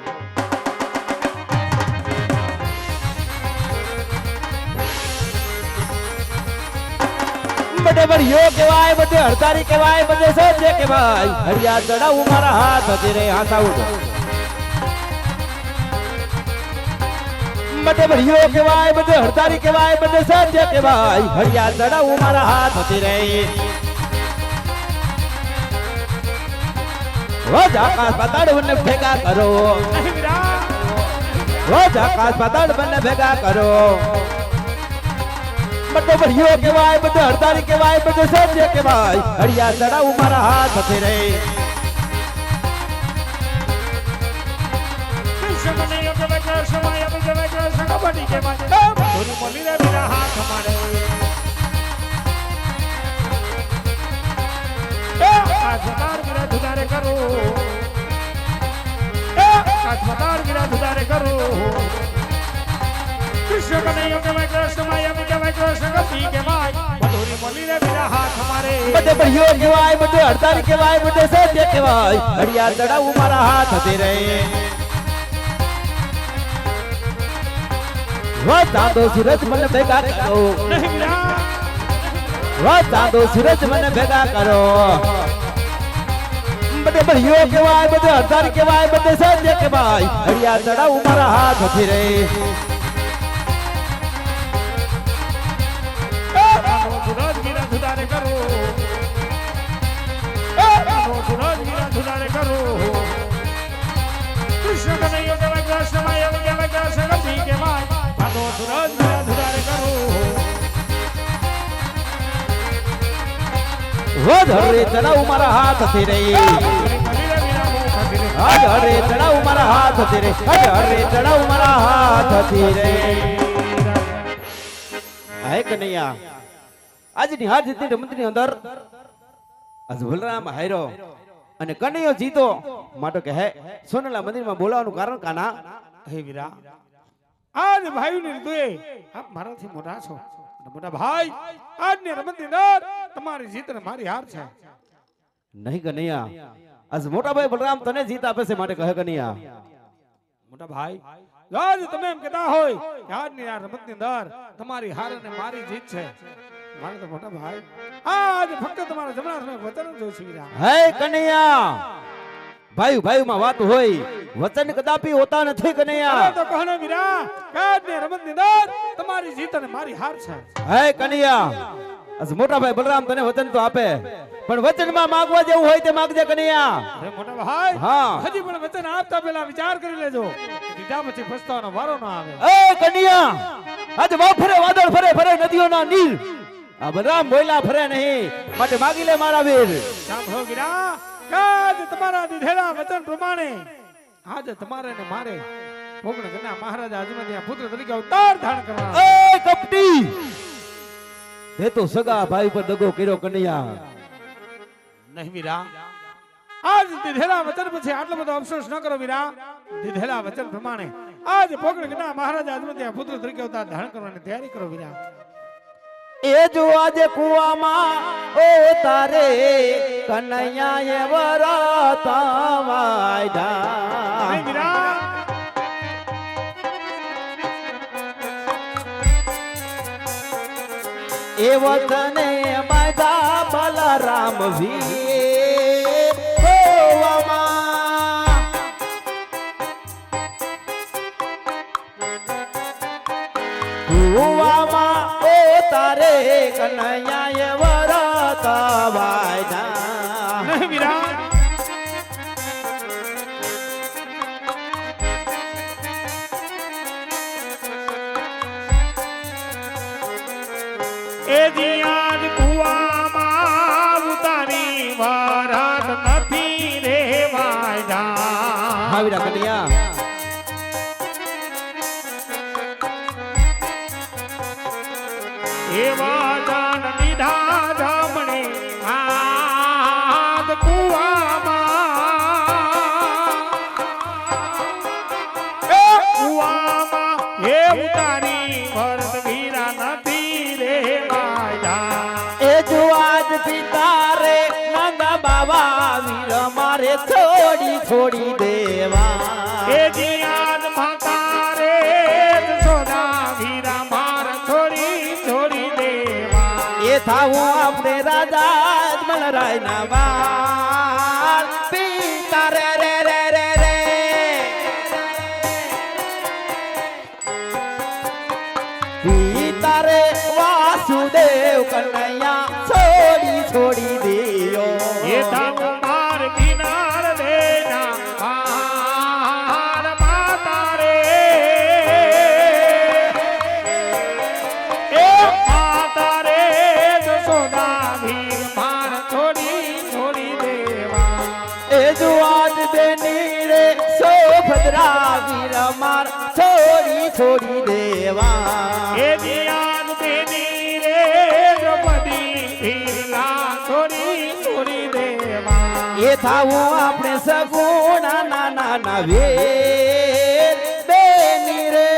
બડે બળિયો કહેવાય, બધે હડતારી કહેવાય, બધે સજ્જે કહેવાય. હળિયા ચડાવું મારા હાથ હતી રે હાથાવું. બડે બળિયો કહેવાય, બધે હડતારી કહેવાય, બધે સજ્જે કહેવાય. હળિયા ચડાવું મારા હાથ હતી રે. રોજ આકાશ પાતાળ બંને ભેગા કરો, રોજ આકાશ પાતાળ બંને ભેગા કરો. બધે બળિયો કહેવાય, બધે હડતારી કહેવાય, બધે સજ્જે કહેવાય. હળિયા ચડાવું મારા હાથ હતી રે. બધે બળિયો કહેવાય, બધે હડતારી કહેવાય, બધે સજ્જે કહેવાય. હળિયા ચડાવું મારા હાથ હતી રે. રોજ ચાંદો સૂરજ મને ભેગા કરો, રોજ ચાંદો સૂરજ મને ભેગા કરો. બધે બળિયો કહેવાય, બધે હડતારી કહેવાય, બધે સજ્જે કહેવાય. હળિયા ચડાવું મારા હાથ હતી રે. રોજ હરે ચડાવું મારા હાથ હતી રે. આજ હરે ચડાવું મારા હાથ હતી રે. આજ હરે ચડાવું મારા હાથ હતી રે. હે કનૈયા, આજની હાર જીતની રમતની અંદર આજ બલરામ હાર્યો અને કનૈયો જીતો. માટે કે હે સોનલા મંદિરમાં બોલાવવાનું કારણ કાના? હે વીરા, આજ ભાઈઓની હૃદયે આપ મારાથી મોટા છો. અને મોટા ભાઈ, આજની રમતની અંદર તમારી જીત અને મારી હાર છે. નહીં કનૈયા, આજ મોટા ભાઈ બલરામ તને જીત આપે છે. માટે કહે કનૈયા, મોટા ભાઈ, આજ તમે એમ કહેતા હોય કે આજની આ રમતની અંદર તમારી હાર અને મારી જીત છે, મારે તો મોટા ભાઈ આજ ફક્ત તમારા જમણા હાથમાં વચન જોઈશે વીરા. હે કનૈયા, ભાઈ ભાઈમાં વાત હોય, વચન કદાપી હોતા નથી કનૈયા. અરે તો કહો ને વીરા, કે આજની રમતની અંદર તમારી જીત અને મારી હાર છે. હે કનૈયા, આજ મોટા ભાઈ બલરામ તને વચન તો આપે, પણ વચનમાં માંગવા જેવું હોય તે માંગજે કનૈયા. અરે મોટા ભાઈ, હા. હજી પણ વચન આપતા પહેલા વિચાર કરી લેજો, દીધા પછી પછતાવાનો વારો ન આવે. એ કનૈયા, આજ વાવ ફરે વાદળ ફરે ફરે નદીઓના નીર, આ બલરામ બોયલા ફરે નહીં. માટે માગી લે મારા વીર. સાંભળો વીરા, આજ તમારા દીધેલા વચન પ્રમાણે આજે તમારે ને મારે પોકણ ગના મહારાજા અજમદિયા પુત્ર તરીકે અવતાર ધારણ કરવાનો. એ કપટી, તે તો સગા ભાઈ પર દગો કર્યો કનૈયા. નહીં વીરા, આજ દીધેલા વચન પછી આટલો બધો અફસોસ ન કરો વીરા. દીધેલા વચન પ્રમાણે આજ પોકણ ગના મહારાજા અજમદિયા પુત્ર તરીકે અવતાર ધારણ કરવાની તૈયારી કરો વીરા. એ જો આજે કુવામાં ઓ તારે કનૈયા એ વરાતા વાયડા. નહીં વીરા, એ વતને બાંધા બલરામ વીર ગોવામાં. કુવામાં ઓ તારે કનૈયાએ વરત બાંધ્યા. વિરાટ એ દિયાદ કુવામાં ઉતારી વરત નથી રેવાય જા. હા વીરા કનૈયા. એવા દાન દીધા જમણે હાથ કુવામાં. એ કુવામાં હે ઉતારી વરત વીરા નથી રેવાય જા. એ જો આજ પિતા રે નંદ બાબા વીર મારે છોડી છોડી દેવા. એ દિયાદ માતા રે સોદા વીરા માર છોડી છોડી દેવા. એ થાવું આપણે રાજા મલરાય ના બાળ પિતા રે રે રે રે રે. પિતા રે વાસુદેવ કનૈયા છોડી છોડી દિયો. એ તમ માર કિનાર દેના માર માતા રે. એ માતા રે જશોદા વીર માર છોડી છોડી દેવા. એ જો આજ બેની રે સોભદ્રા વીર માર છોડી છોડી દેવા. એ દિયાદ દેની રે દ્રૌપદી વીરલા છોડી છોડી દેવા. એ થાવું આપણે સગુણા નાના ના વીર બેની રે.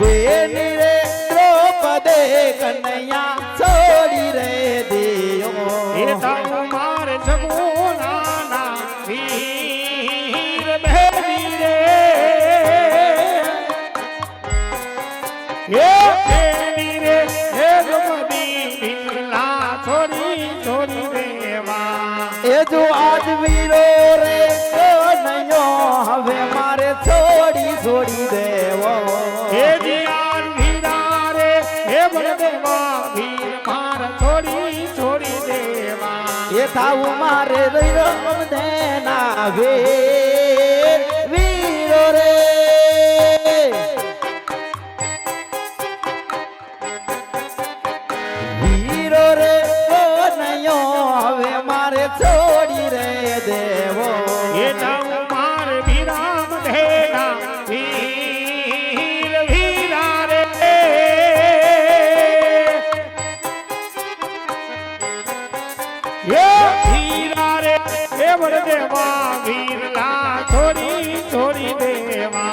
બેની રે દ્રૌપદે કનૈયા છોડી રે દિયો. એ તમ માર સગુણાના વીર બેની રે. એ બેની રે હે દ્રૌપદી વીરલા છોડી છોડી દેવા. એ જો આજ વીરો રે કનૈયો હવે મારે છોડી છોડી દેવો. હે દિયાર વીરા રે હે બળદેવા વીર માર છોડી છોડી દેવા. એ થાવું મારે રમ દેના વીર વીરો રે. વીરો રે કનૈયો હવે મારે છોડી રે દેવો. એ તમ માર વિરામ ધેના વીર વીરા રે. એ વીરા રે હે બળદેવા વીરલા છોડી છોડી દેવા.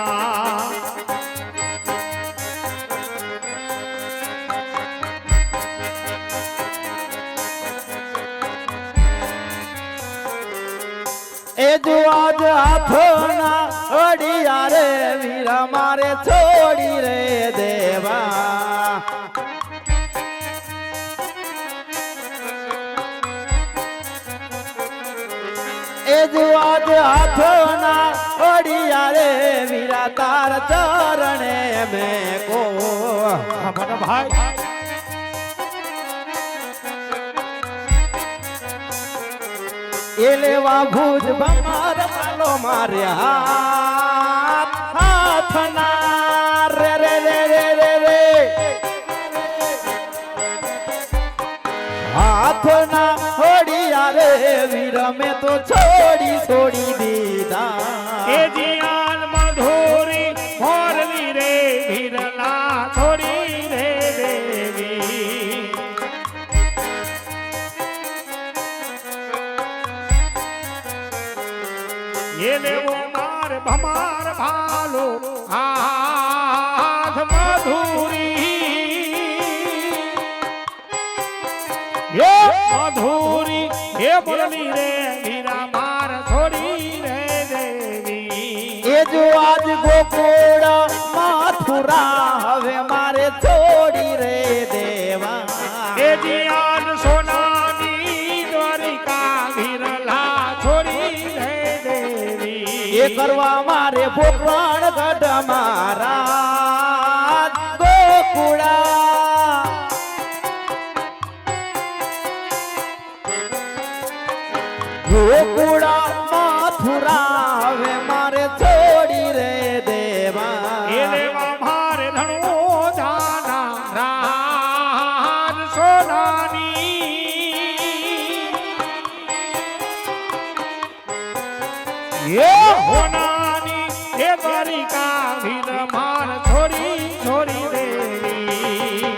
એ જો આજ હાથોના અડિયા રે વીરા મારે છોડી રે દેવા. એ જો આજ હાથોના અડિયા રે વીરા તાર ચરણે મેં કો. ભાઈ એ લેવા ભુજ બમાર પાલો માર્યા હાથના રે રે રે રે રે રે. હાથના હોડિયા રે વીર મેં તો છોડી છોડી દીધા. એ જીયાન મધુરી મોરલી રે વીરલા છોડી રે દેવી. એ લેવો માર ભમાર ભાલો હાથ મધુરી. એ મધુરી એ બોલની રે વીરા માર છોડી રે દેવી. એ જો પોકરણ ગઢ મારા ગોકુળા ગોકુળા મથુરા હવે મારે છોડી રે દેવા એ દેવા મારે ધણો જાના રાજ સોનાની એ હોનાની એ દ્વારિકા ભીદ માર છોડી છોડી દેવી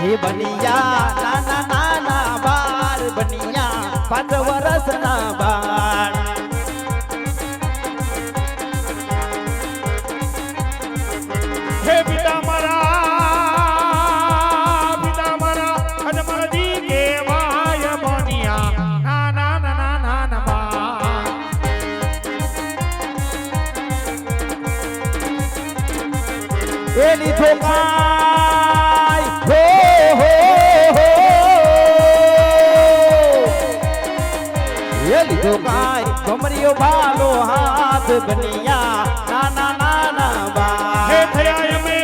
હે બનિયા નાના નાના બાર બનિયા 5 વર્ષના બાર હે પિતા મારા અને મારા દી કેવાય બનિયા નાના નાના નાના બા એ લીધો કાય હો હો હો એ લીધો કાય કમરિયો ભાલો હાથ બનિયા નાના નાના બા હે થયા મે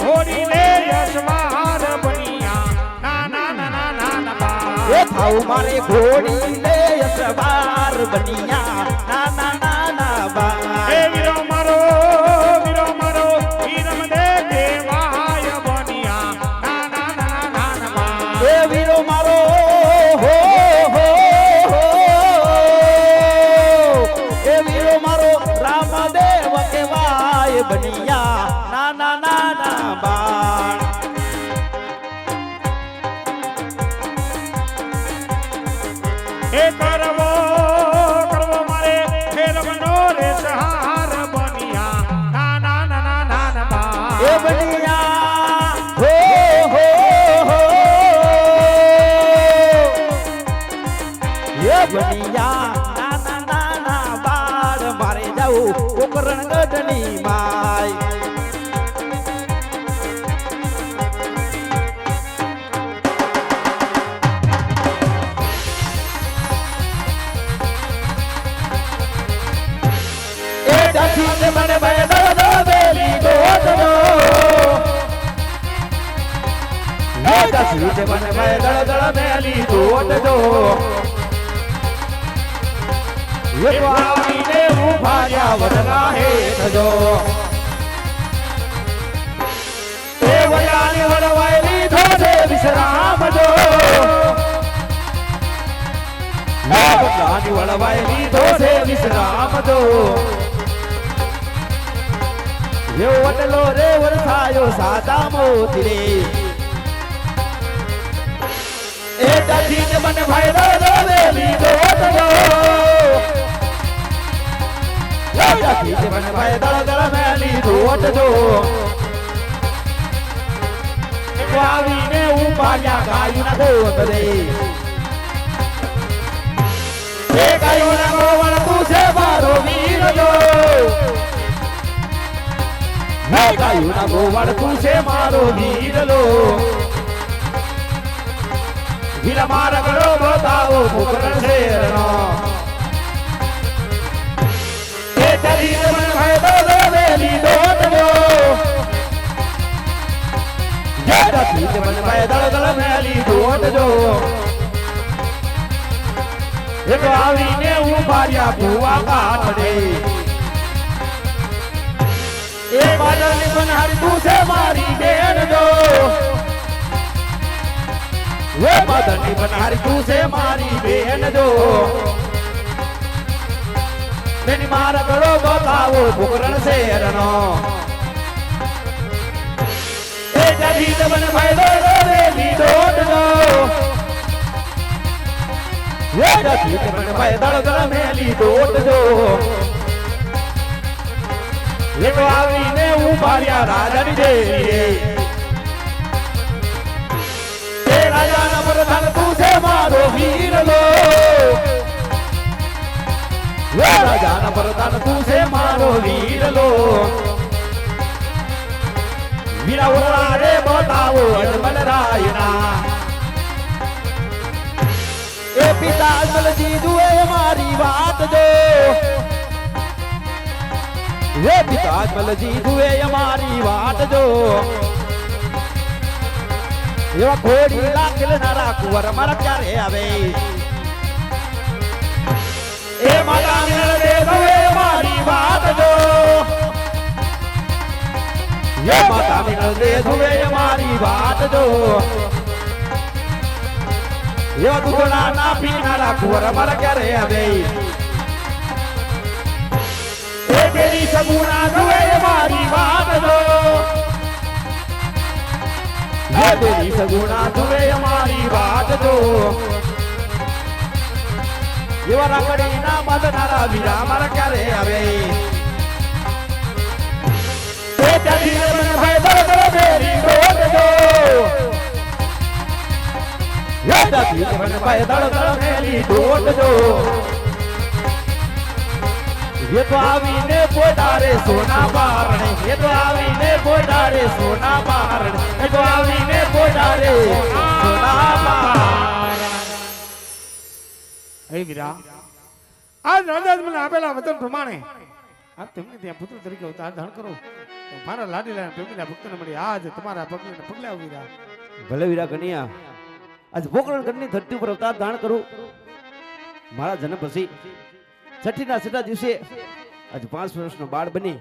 હોરી લે યશમાર બનિયા નાના નાના નાના બા એ થાઉ મારે ઘોડી લે સવાર બનિયા નાના નાના બા હે વીરો મારો વીરમ દે દેવાય બનિયા નાના નાના નાના બા એ વીરો મારો હો હો હો એ વીરો મારો રામદેવ કેવાય બનિયા નાના નાના બાળ એ કરવો મારે ફેરવનો રે સહાર બનિયા નાના નાના નાના બા એ બનિયા હો હો હો એ બનિયા નાના નાના બાળ મારે જાઉં પોકરણ ગઢની માય એ મને ભય દળ બેલી ગોતનો એ દસીતે મને ભય દળ બેલી ગોતનો એ આવીને ઉભા રહ્યા વડલા હેઠ જો એ વડાની વડવાઈ લીધો છે વિશ્રામ જો એ વડાની વડવાઈ લીધો છે વિશ્રામ જો એ વડલો રે વરસાયો સાદા મોતી રે એ દસીને મને ભય દળ બેલી ગોતનો દસીને મને ભય દળ બેલી ગોતનો આવીને ઉપાડ્યા ગાયું ના ગોત રે એ ગાયું ના ગોવળ તું છે મારો વીર જો ગાયું ના ગોવળ તું છે મારો વીર લો વીર મારા ગળો બતાવો પોકરણ શેરનો એ ચરીને મને ભય દળ બેલી ગોતનો દસીને મને ભય દળ બેલી ગોતનો એક આવીને ઉભાર્યા ભુવા કાઠડે એ બાદલની બનહારી તું છે મારી બેન જો એ બાદલની બનહારી તું છે મારી બેન જો તેની મારા ગળો બતાવો પોકરણ શેરનો એ જરીને મને ભય દળ બેલી ગોતનો એ દસીને મને ભય દળ મેલી ગોતનો એ આવીને ઉભાર્યા રાજાની દેવી એ રાજાના પ્રધાન તું છે મારો વીર લો એ રાજાના પ્રધાન તું છે મારો વીર લો વીરા ઓળા રે બતાવો અજમલ રાયના એ એ પિતા અજમલજી જુએ મારી વાત જો હે પિતા અજમલજી જુએ મારી વાત જો એવા ઘોડી લાખેલનારા કુંવર મારા ક્યારે આવે એ માતા મેળવે જુએ મારી વાત જો એ માતા મેળવે જુએ મારી વાત જો એવા દુધડા ના પીનારા કુંવર મારા ક્યારે આવે એ તેરી સગુણા જુએ મારી વાત જો એ તેરી સગુણા જુએ મારી વાત જો એવા રાખડી ના બાંધનારા વીરા મારા ક્યારે આવે એ ત્યાંથી મને ભાઈ દળ મેરી દોડ જો એ ત્યાંથી મને ભાઈ દળ મેરી દોડ જો ये तो आवीने पोडारे सोना बारणे ये तो आवीने पोडारे सोना बारणे ये तो आवीने पोडारे सोना बारणे હે વીરા આજ રાજા મને આપેલા વચન પ્રમાણે આપ તેમને ત્યાં પુત્ર તરીકે અવતાર ધારણ કરો તો મારા લાડીલા પ્રેમીના ભક્તને મળી આજ તમારા પગલે આવ વીરા ભલે વીરા કન્યા આજ પોકરણગઢની ધરતી ઉપર અવતાર ધારણ કરું મારા જન્મ પછી છઠ્ઠીના છઠ્ઠા દિવસે આજ 5 વર્ષનો બાળ બની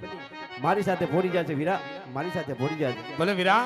મારી સાથે ભોરી જાય છે વીરા મારી સાથે ભોરી જાય છે ભલે વીરા